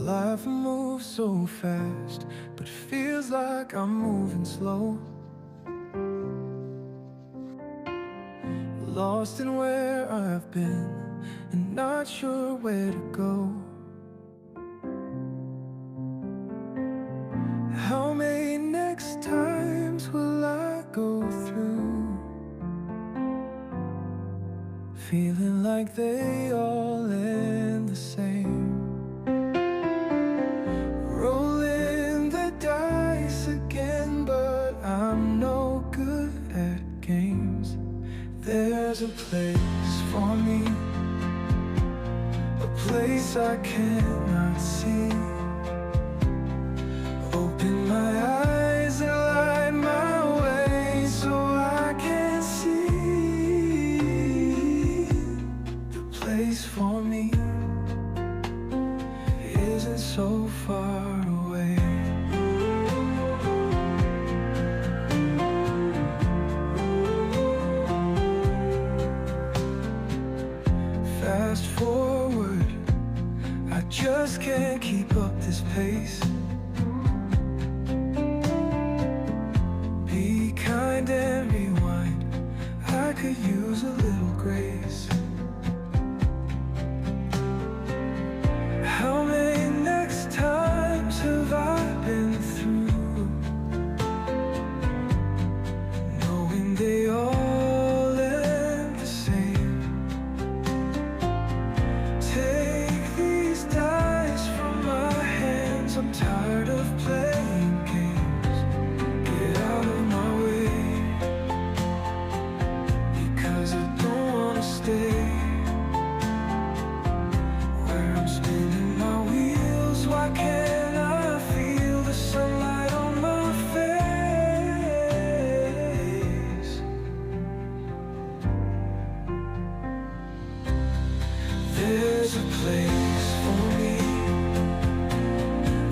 Life moves so fast, but feels like I'm moving slow. Lost in where I've been and not sure where to go. How many next times will I go through? Feeling like they all end the same. Rolling the dice again, but I'm no good at games. There's a place for me, a place I cannot see. Open my eyes and light my way so I can see. The place for me isn't so far away. Fast forward, I just can't keep up this pace. Be kind and rewind, I could use a little grace. How many next times have I been through, knowing they all end the same? Take these dice from my hands, I'm tired of playing games. Get out of my way, because I don't wanna stay where I'm spinning my wheels. Why can't I feel the sunlight on my face? There's a place for me,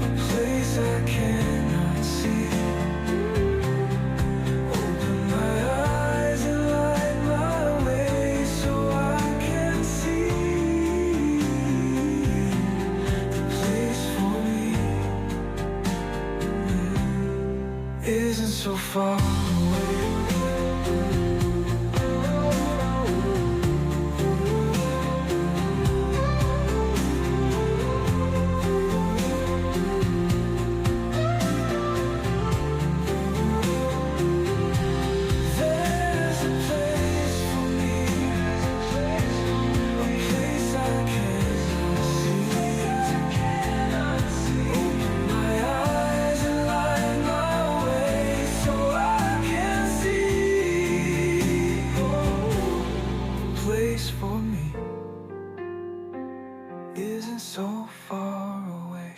a place I cannot see. Open my eyes and light my way so I can see. The place for me isn't so far away. There's a place for me, a place I cannot see. Open my eyes and light my way so I can see. A place for me isn't so far away.